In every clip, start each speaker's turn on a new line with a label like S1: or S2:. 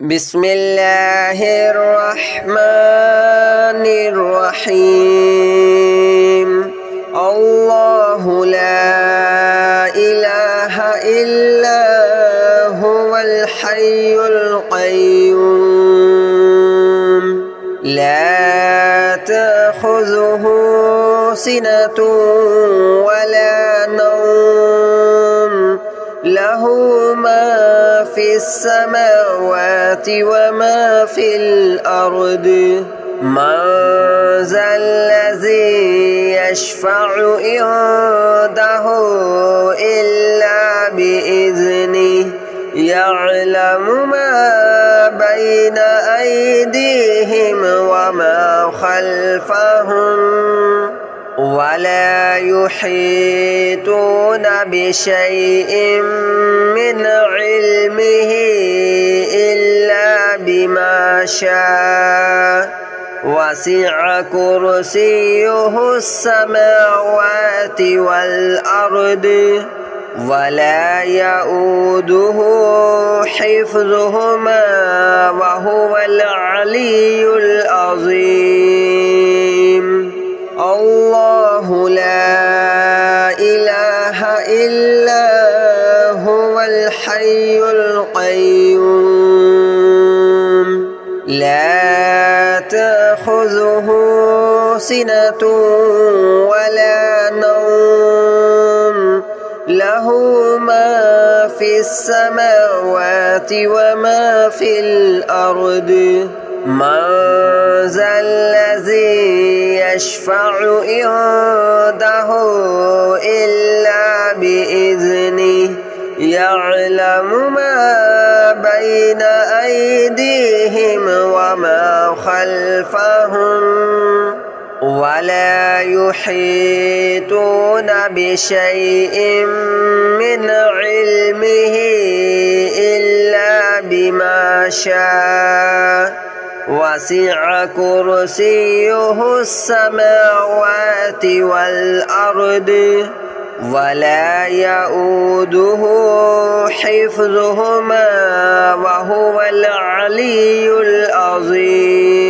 S1: بسم الله الرحمن الرحيم الله لا إله إلا هو الحي القيوم لا تأخذه سنة ولا نوم له ما في السماوات وما في الأرض من ذا الذي يشفع عنده إلا بإذنه يعلم ما بين أيديهم وما خلفهم ولا يحيطون بشيء من علمه إلا بما شاء وسع كرسيه السماوات والأرض ولا يؤوده حفظهما وهو العلي العظيم الله لا إله إلا هو الحي القيوم لا تأخذه سنة ولا نوم له ما في السماوات وما في الأرض من ذا الذي يشفع عنده إلا بإذنه يعلم ما بين أيديهم وما خلفهم ولا يحيطون بشيء من علمه إلا بما شاء وسع كرسيه السماوات والأرض ولا يؤوده حفظهما وهو العلي العظيم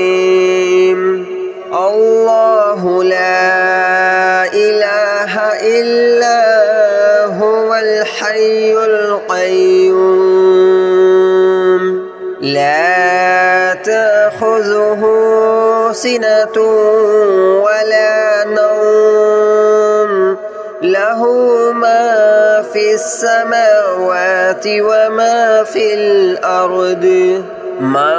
S1: الله لا إله إلا هو الحي القيوم لا تأخذه سنة ولا نوم له ما في السماوات وما في الأرض من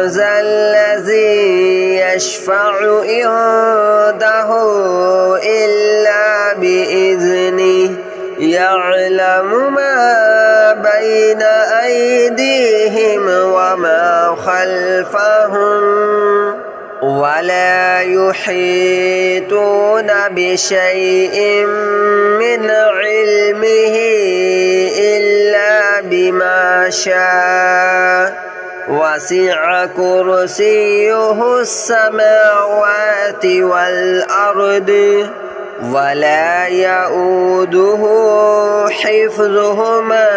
S1: ذا الذي يشفع عنده إلا بإذنه يعلم ما بين أيديهم وما خلفهم ولا يحيطون بشيء من علمه إلا بما شاء وسع كرسيه السماوات والأرض ولا يؤوده حفظهما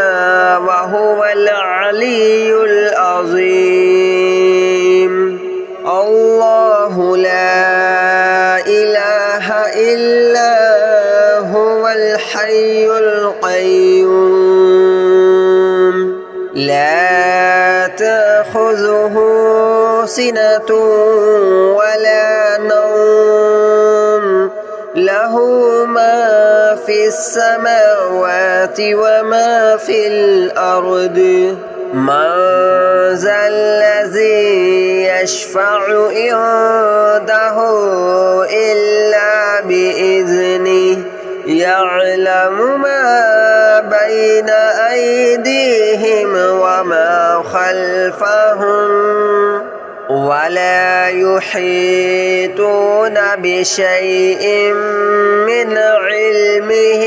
S1: وهو العلي العظيم الله لا إله إلا هو الحي القيوم لا تأخذه سنة ولا نوم له ما في السماوات وما في الأرض من ذا الذي يشفع عنده إلا بإذنه يعلم ما بين أيديهم وما خلفهم ولا يحيطون بشيء من علمه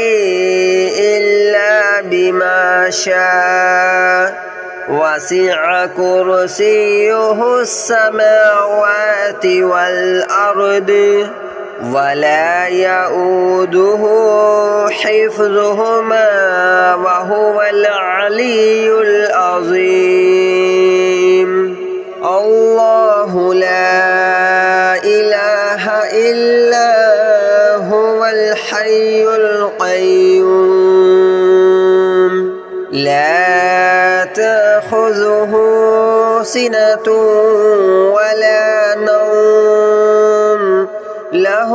S1: إلا بما شاء وسع كرسيه السماوات والأرض ولا يؤوده حفظهما وهو العلي العظيم. تأخذه سنة ولا نوم له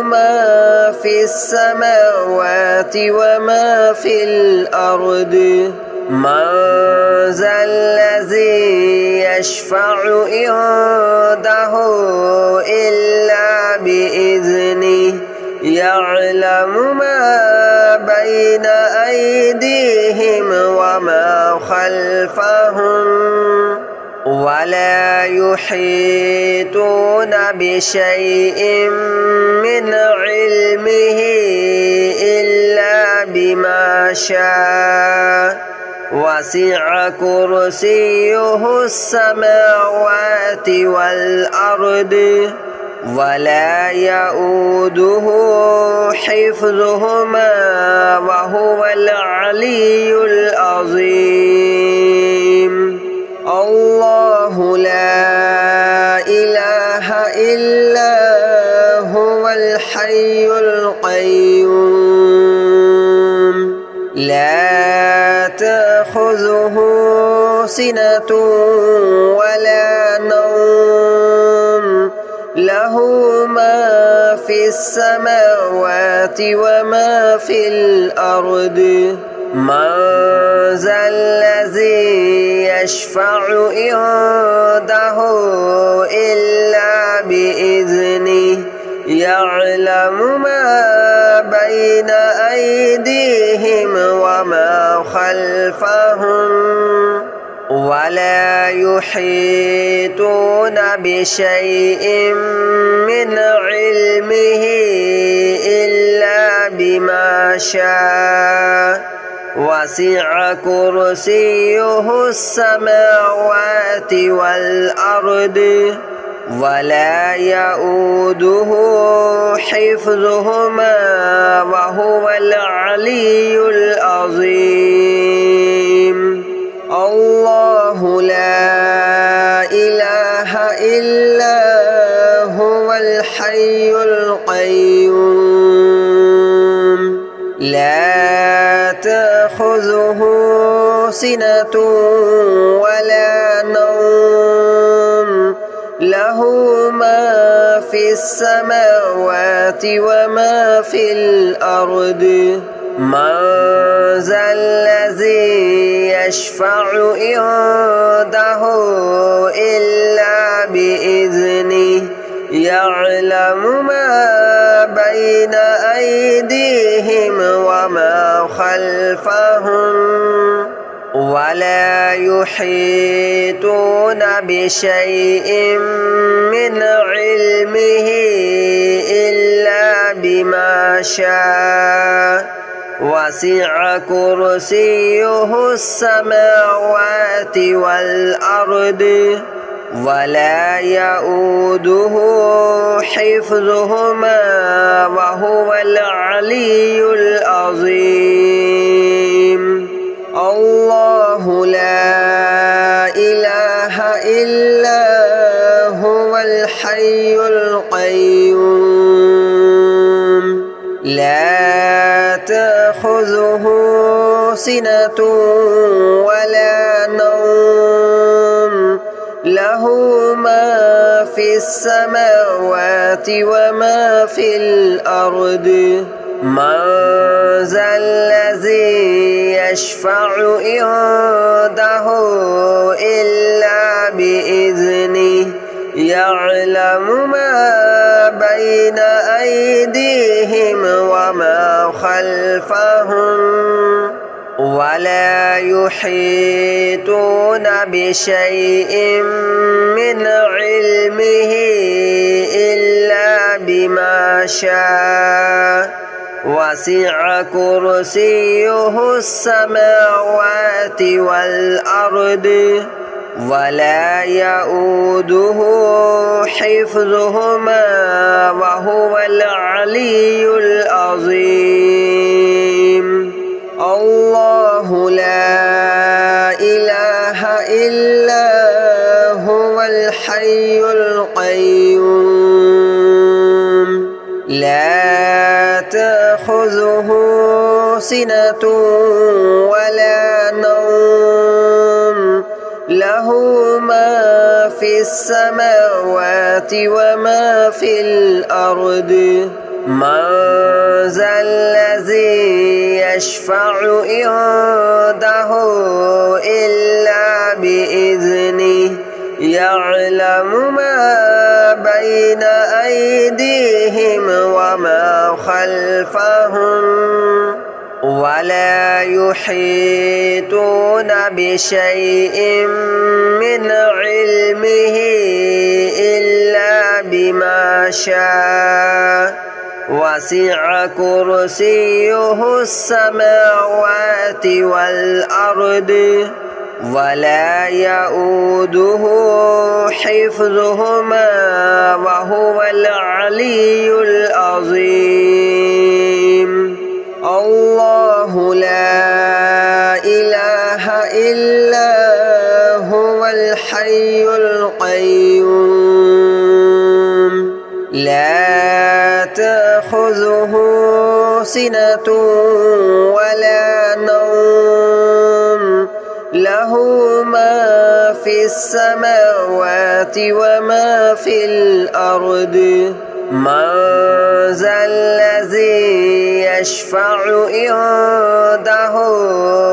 S1: ما في السماوات وما في الأرض من ذا الذي يشفع عنده إلا بإذنه يعلم ما بين أيديهم وما خلفهم ولا يحيطون بشيء من علمه إلا بما شاء وسع كرسيه السماوات والأرض ولا يؤوده حفظهما وهو العلي العظيم الله لا إله إلا هو الحي القيوم لا تأخذه سنة ولا نوم له ما في السماوات وما في الأرض من ذا الذي يشفع عنده إلا بإذنه يعلم ما بين أيديهم وما خلفهم ولا يحيطون بشيء من علمه إلا بما شاء وسع كرسيه السماوات والأرض ولا يؤوده حفظهما وهو العلي العظيم الله لا إله إلا هو الحي القيوم لا تأخذه سنة ولا نوم له ما في السماوات وما في الأرض من ذا الذي يشفع عنده إلا بإذنه يعلم ما بين أيديهم وما خلفهم ولا يحيطون بشيء من علمه إلا بما شاء وسع كرسيه السماوات والأرض ولا يؤوده حفظهما وهو العلي العظيم الله لا إله إلا هو الحي القيوم لا تأخذه سنة ولا نوم له ما في السماوات وما في الأرض من ذا الذي يشفع عنده إلا بإذنه يعلم ما بين أيديهم وما خلفهم ولا يحيطون بشيء من علمه إلا بما شاء وسع كرسيه السماوات والأرض ولا يؤوده حفظهما وهو العلي العظيم الله لا إله إلا هو الحي القيوم لا تأخذه سنة ولا نوم له له ما في السماوات وما في الأرض من ذا الذي يشفع عنده إلا بإذنه يعلم ما بين أيديهم وما خلفهم ولا يحيطون بشيء من علمه إلا بما شاء وسع كرسيه السماوات والأرض ولا يؤوده حفظهما وهو العلي العظيم الله لا إله إلا هو الحي القيوم لا تأخذه سنة ولا نوم له ما في السماوات وما في الأرض من ذا الذي يشفع عنده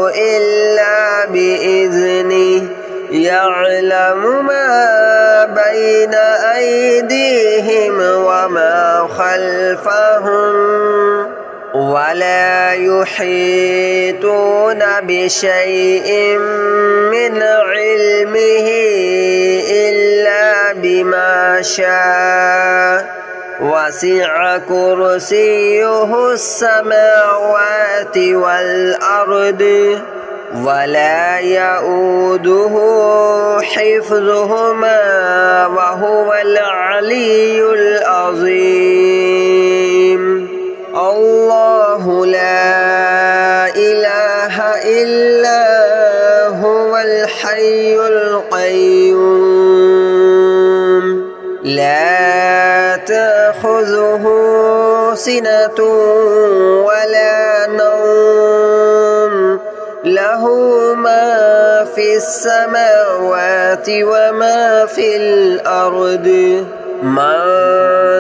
S1: إلا بإذنه يعلم ما بين أيديهم وما خلفهم ولا يحيطون بشيء من علمه إلا بما شاء وسع كرسيه السماوات والأرض ولا يؤوده حفظهما وهو العلي العظيم الله لا إله إلا هو الحي القيوم لا تأخذه سنة ولا نوم له ما في السماوات وما في الأرض من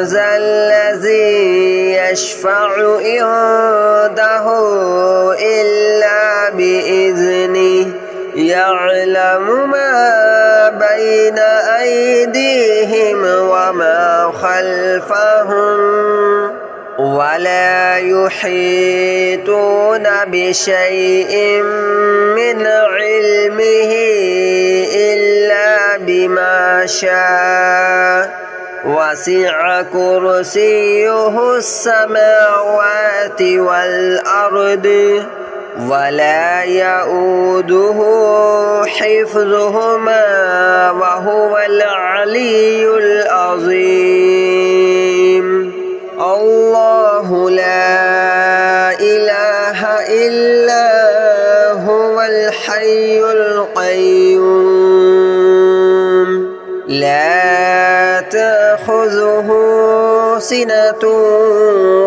S1: ذا الذي يشفع عنده إلا بإذنه يعلم ما بين أيديهم وما خلفهم ولا يحيطون بشيء من علمه إلا بما شاء وسع كرسيه السماوات والأرض ولا يؤوده حفظهما وهو العلي العظيم الله لا إله إلا هو الحي القيوم لا تأخذه سنة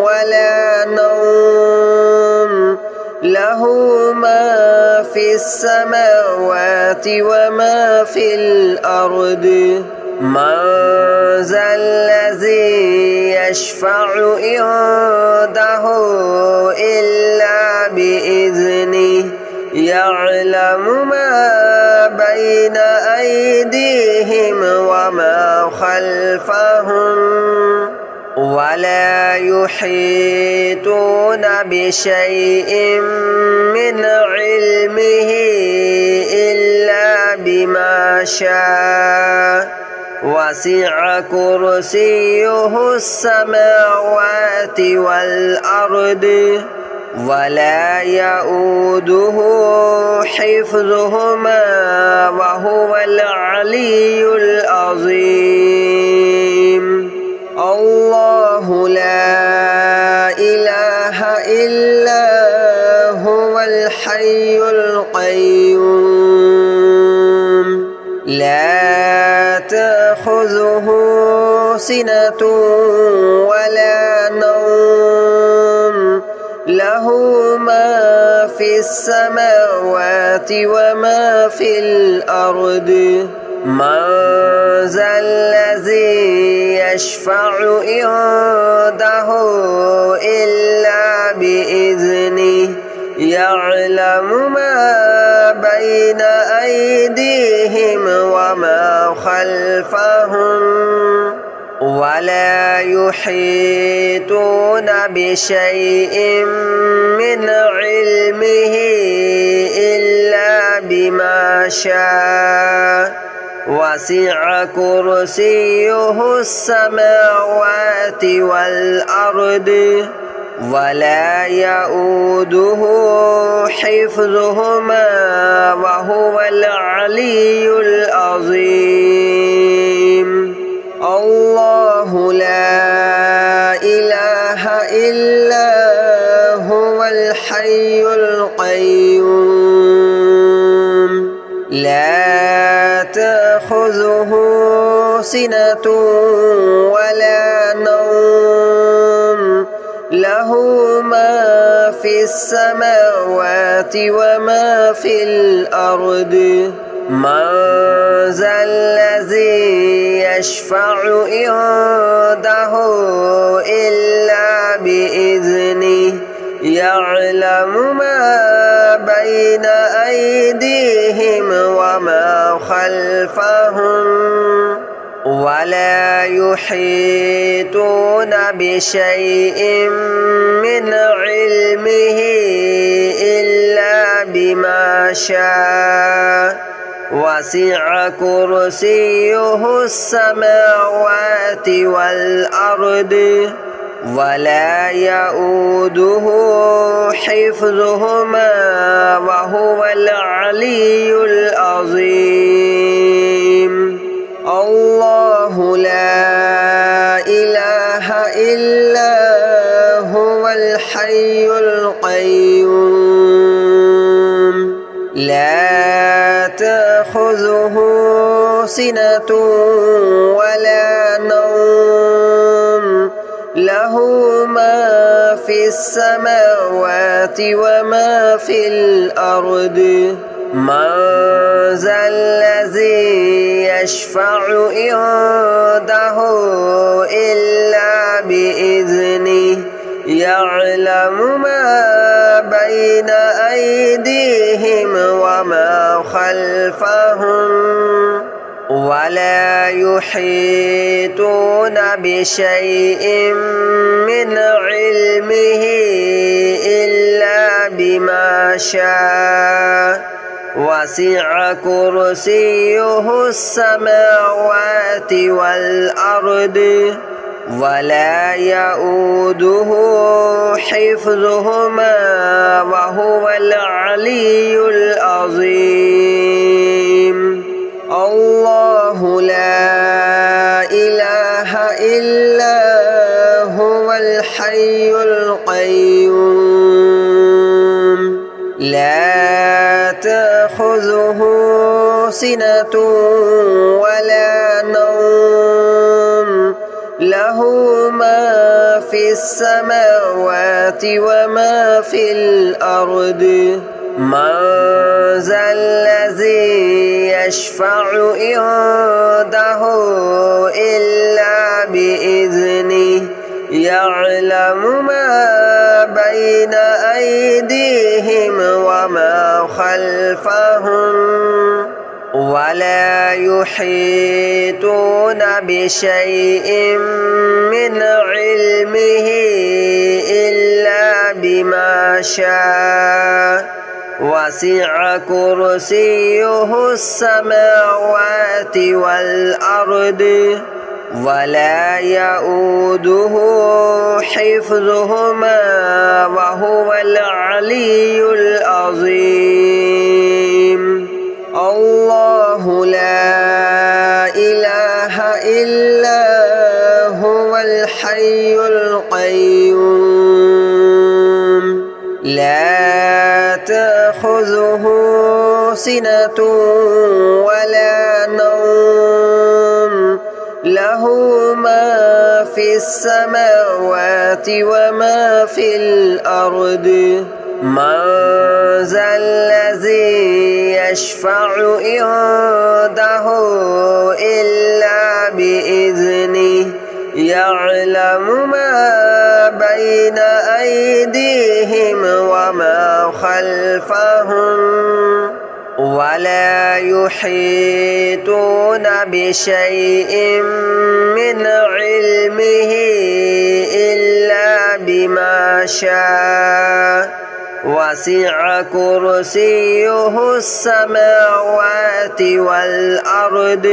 S1: ولا نوم له ما في السماوات وما في الأرض من ذا الذي يشفع عنده إلا بإذنه يعلم ما بين أيديهم وما خلفهم ولا يحيطون بشيء من علمه إلا بما شاء وسع كرسيه السماوات والأرض ولا يؤوده حفظهما وهو العلي العظيم الله لا إله إلا هو الحي القيوم لا تأخذه سنة ولا نوم له له ما في السماوات وما في الأرض من ذا الذي يشفع عنده إلا بإذنه يعلم ما بين أيديهم وما خلفهم ولا يحيطون بشيء من علمه إلا بما شاء وسع كرسيه السماوات والأرض ولا يؤوده حفظهما وهو العلي العظيم الله لا إله إلا هو الحي القيوم لا تأخذه سنة ولا نوم له ما في السماوات وما في الأرض من ذا الذي يشفع عنده إلا بإذنه يعلم ما بين أيديهم وما خلفهم ولا يحيطون بشيء من علمه إلا بما شاء وسع كرسيه السماوات والأرض ولا يؤوده حفظهما وهو العلي العظيم الله لا إله إلا هو الحي القيوم لا تأخذه سنة ولا نوم له ما في السماوات وما في الأرض من ذا الذي يشفع عنده إلا بإذنه يعلم ما بين أيديهم وما خلفهم ولا يحيطون بشيء من علمه إلا بما شاء وسع كرسيه السماوات والأرض ولا يؤوده حفظهما وهو العلي العظيم الله لا إله إلا هو الحي القيوم لا تأخذه سنة ولا نوم له ما في السماوات وما في الأرض من ذا الذي يشفع عنده إلا بإذنه يعلم ما بين أيديهم وما خلفهم ولا يحيطون بشيء من علمه إلا بما شاء وسع كرسيه السماوات والأرض ولا يؤوده حفظهما وهو العلي العظيم الله لا إله إلا هو الحي القيوم لا تأخذه سنة ولا نوم له ما في السماوات وما في الأرض من ذا الذي يشفع عنده إلا بإذنه يعلم ما بين أيديهم وما خلفهم ولا يحيطون بشيء من علمه إلا بما شاء وسع كرسيه السماوات والأرض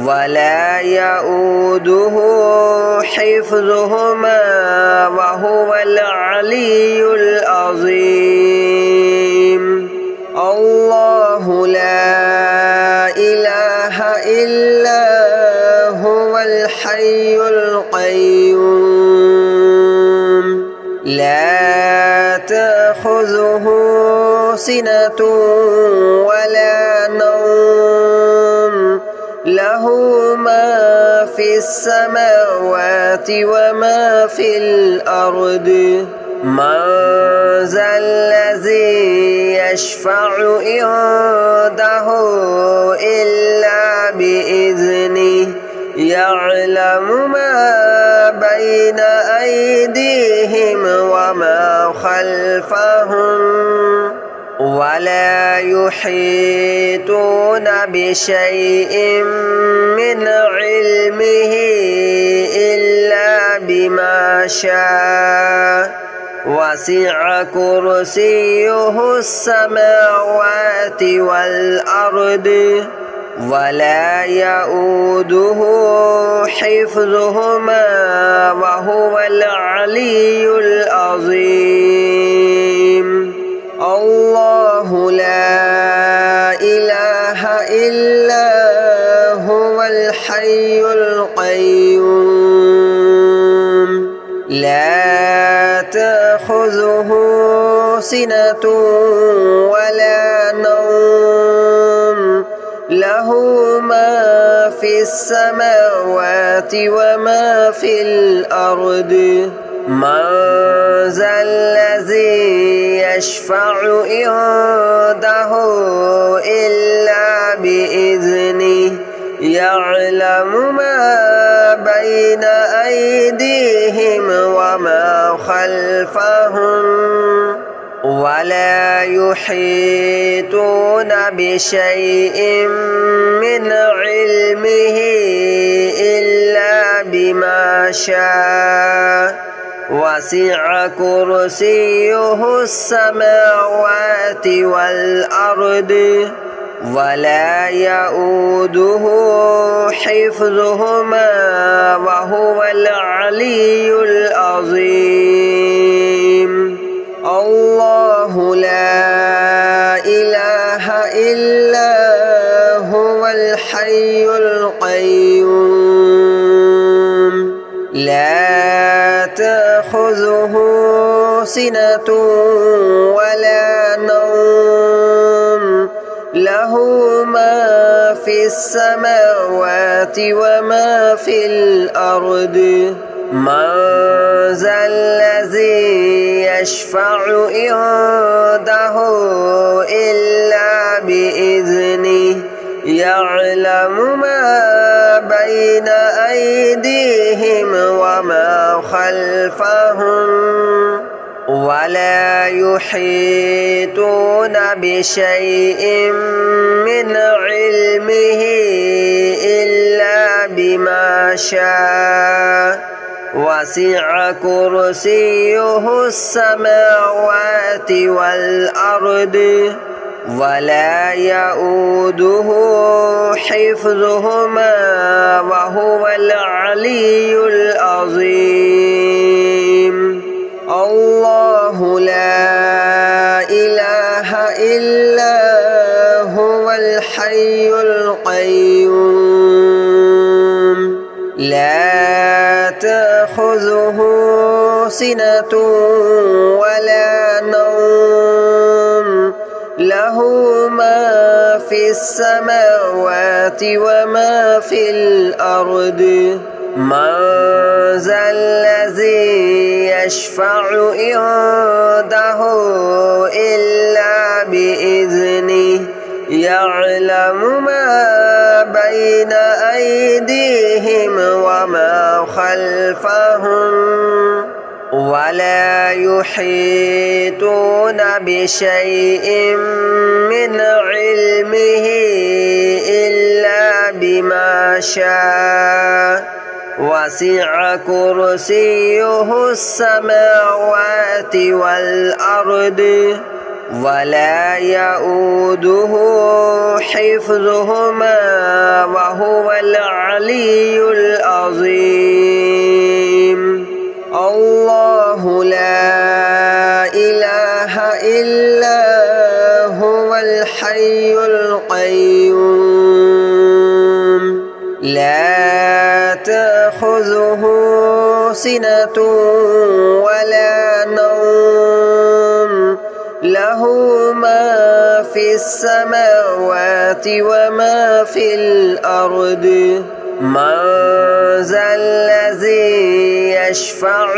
S1: ولا يؤوده حفظهما وهو العلي العظيم الله لا إله إلا هو الحي القيوم لا تأخذه سنة ولا نوم له ما في السماوات وما في الأرض من ذا الذي يشفع عنده إلا بإذنه يعلم ما بين أيديهم وما خلفهم ولا يحيطون بشيء من علمه إلا بما شاء وسع كرسيه السماوات والأرض ولا يؤوده حفظهما وهو العلي العظيم الله لا إله إلا هو الحي القيوم لا تأخذه سنة ولا نوم له ما في السماوات وما في الأرض من ذا الذي يشفع عنده إلا بإذنه يعلم ما بين أيديهم وما خلفهم ولا يحيطون بشيء من علمه إلا بما شاء وسع كرسيه السماوات والأرض ولا يؤوده حفظهما وهو العلي العظيم الله لا إله إلا هو الحي القيوم لا تأخذه سنة ولا نوم له ما في السماوات وما في الأرض من ذا الذي يشفع عنده إلا بإذنه يعلم ما بين أيديهم وما خلفهم ولا يحيطون بشيء من علمه إلا بما شاء وسع كرسيه السماوات والأرض ولا يؤوده حفظهما وهو العلي العظيم الله لا إله إلا هو الحي القيوم لا تأخذه سنة ولا نوم له ما في السماوات وما في الأرض من ذا الذي يشفع عنده إلا بإذنه يعلم ما بين أيديهم وما خلفهم ولا يحيطون بشيء من علمه إلا بما شاء وسع كرسيه السماوات والأرض ولا يؤوده حفظهما وهو العلي العظيم الله لا إله إلا هو الحي القيوم لا تأخذه سنة ولا نوم له ما في السماوات وما في الأرض من ذا الذي يشفع